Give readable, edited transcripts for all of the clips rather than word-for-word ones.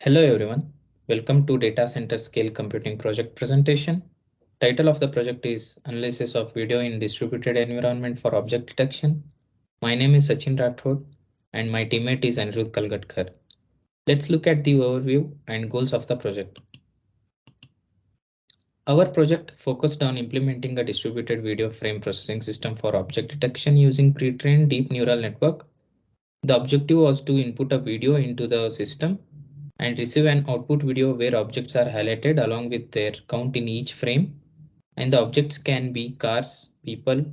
Hello everyone, welcome to Data Center Scale Computing Project presentation. Title of the project is Analysis of Video in Distributed Environment for Object Detection. My name is Sachin Rathod and my teammate is Anirudh Kalgatkar. Let's look at the overview and goals of the project. Our project focused on implementing a distributed video frame processing system for object detection using pre-trained deep neural network. The objective was to input a video into the system and receive an output video where objects are highlighted along with their count in each frame, and the objects can be cars, people,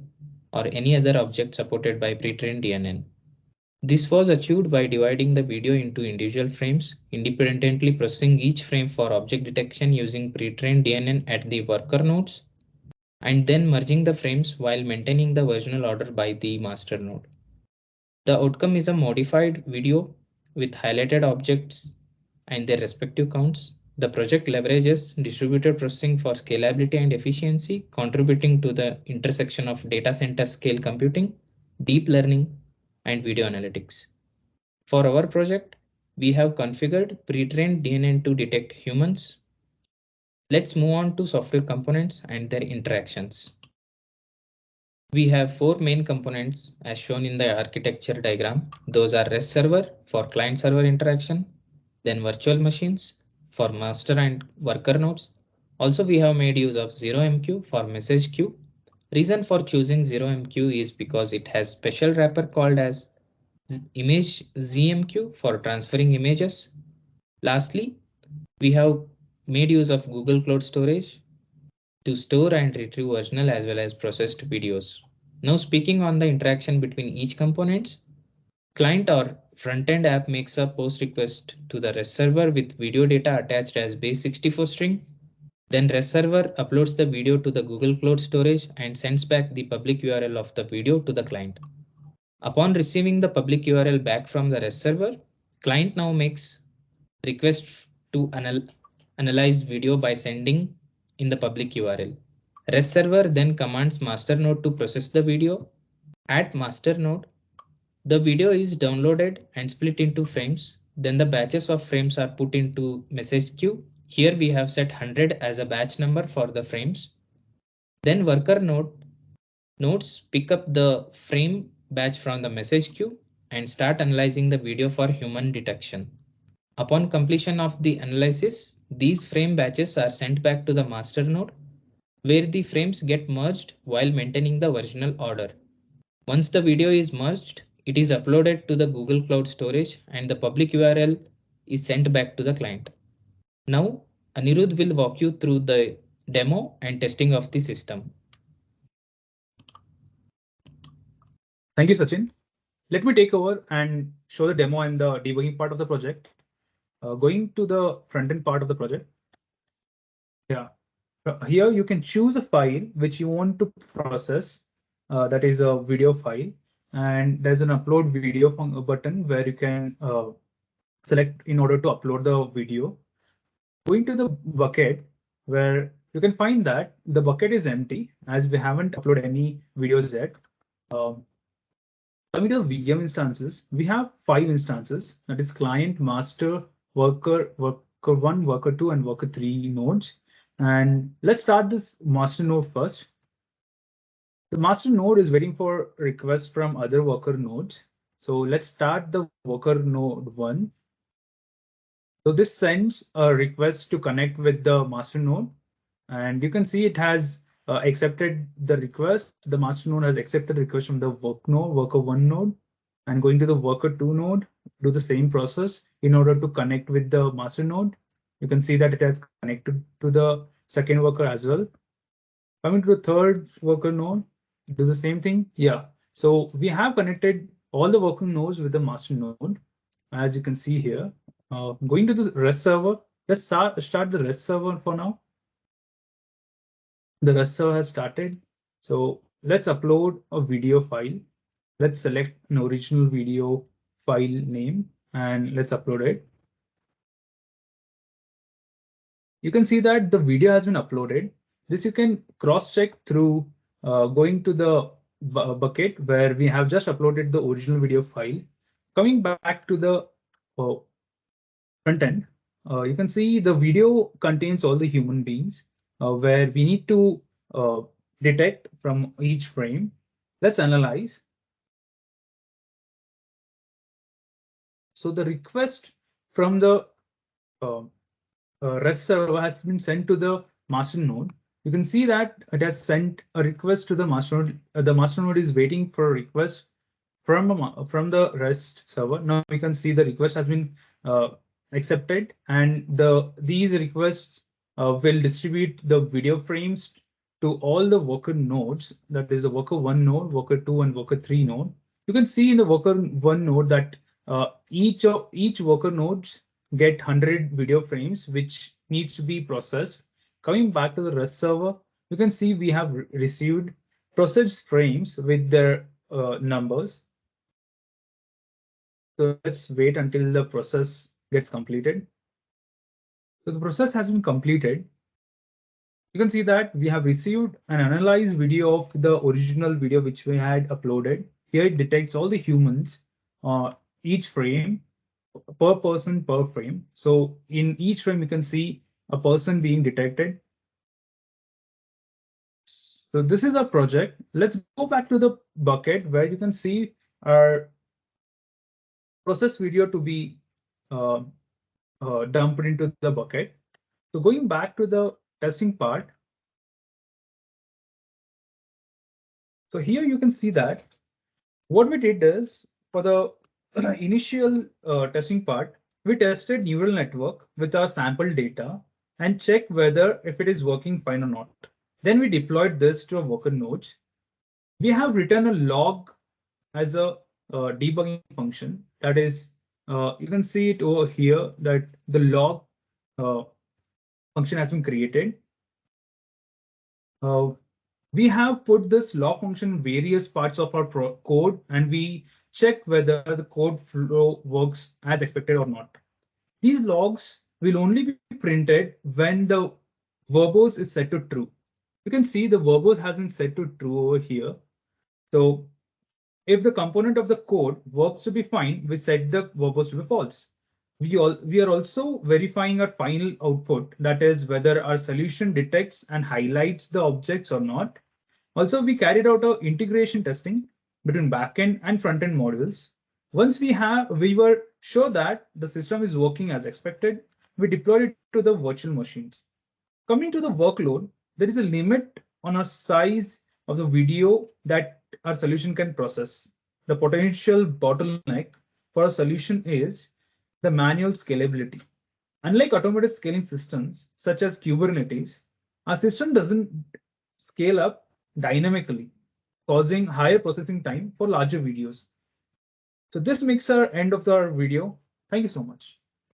or any other object supported by pre-trained DNN. This was achieved by dividing the video into individual frames, independently processing each frame for object detection using pre-trained DNN at the worker nodes, and then merging the frames while maintaining the versional order by the master node. The outcome is a modified video with highlighted objects and their respective counts. The project leverages distributed processing for scalability and efficiency, contributing to the intersection of data center scale computing, deep learning, and video analytics. For our project, we have configured pre-trained DNN to detect humans. Let's move on to software components and their interactions. We have four main components as shown in the architecture diagram. Those are REST server for client server interaction, then virtual machines for master and worker nodes. Also, we have made use of ZeroMQ for message queue. Reason for choosing ZeroMQ is because it has special wrapper called as image ZMQ for transferring images. Lastly, we have made use of Google Cloud Storage to store and retrieve original as well as processed videos. Now speaking on the interaction between each components, client or front-end app makes a post request to the REST server with video data attached as base64 string. Then REST server uploads the video to the Google Cloud Storage and sends back the public URL of the video to the client. Upon receiving the public URL back from the REST server, client now makes request to analyze video by sending in the public URL. REST server then commands master node to process the video. At master node, the video is downloaded and split into frames. Then the batches of frames are put into message queue. Here we have set 100 as a batch number for the frames. Then worker nodes pick up the frame batch from the message queue and start analyzing the video for human detection. Upon completion of the analysis, these frame batches are sent back to the master node, where the frames get merged while maintaining the original order. Once the video is merged, it is uploaded to the Google Cloud Storage and the public URL is sent back to the client. Now, Anirudh will walk you through the demo and testing of the system. Thank you, Sachin. Let me take over and show the demo and the debugging part of the project. Going to the front-end part of the project. Yeah, here you can choose a file which you want to process. That is a video file, and there's an upload video button where you can select in order to upload the video. Going to the bucket where you can find that the bucket is empty as we haven't uploaded any videos yet. Coming to the VM instances, we have 5 instances, that is client, master, worker 1, worker 2, and worker 3 nodes. And let's start this master node first. The master node is waiting for requests from other worker nodes. So let's start the worker node 1. So this sends a request to connect with the master node, and you can see it has accepted the request. The master node has accepted the request from the worker 1 node, and going to the worker 2 node, do the same process in order to connect with the master node. You can see that it has connected to the second worker as well. Coming to the third worker node, do the same thing. Yeah, so we have connected all the worker nodes with the master node, as you can see here. Going to the REST server, let's start the REST server for now. The REST server has started. So let's upload a video file. Let's select an original video file name and let's upload it. You can see that the video has been uploaded. This you can cross-check through going to the bucket where we have just uploaded the original video file. Coming back to the front end, you can see the video contains all the human beings where we need to detect from each frame. Let's analyze. So the request from the REST server has been sent to the master node. You can see that it has sent a request to the master node. The master node is waiting for a request from the REST server. Now we can see the request has been accepted, and these requests will distribute the video frames to all the worker nodes. That is the worker 1 node, worker 2, and worker 3 node. You can see in the worker 1 node that each worker nodes get 100 video frames, which needs to be processed. Coming back to the REST server, you can see we have received processed frames with their numbers. So let's wait until the process gets completed. So the process has been completed. You can see that we have received an analyzed video of the original video which we had uploaded. Here it detects all the humans, each frame, per person per frame. So in each frame, you can see a person being detected. So this is our project. Let's go back to the bucket where you can see our process video to be dumped into the bucket. So going back to the testing part. So here you can see that what we did is for the initial testing part, we tested neural network with our sample data and checked whether if it is working fine or not. Then we deployed this to a worker node. We have written a log as a debugging function. That is, you can see it over here that the log function has been created. We have put this log function in various parts of our code, and we check whether the code flow works as expected or not. These logs will only be printed when the verbose is set to true. You can see the verbose has been set to true over here. So if the component of the code works to be fine, we set the verbose to be false. We are also verifying our final output, that is whether our solution detects and highlights the objects or not. Also, we carried out our integration testing between backend and frontend modules. Once we were sure that the system is working as expected, we deployed it to the virtual machines. Coming to the workload, there is a limit on a size of the video that our solution can process. The potential bottleneck for a solution is the manual scalability. Unlike automated scaling systems such as Kubernetes, our system doesn't scale up dynamically, causing higher processing time for larger videos. So this makes our end of our video. Thank you so much.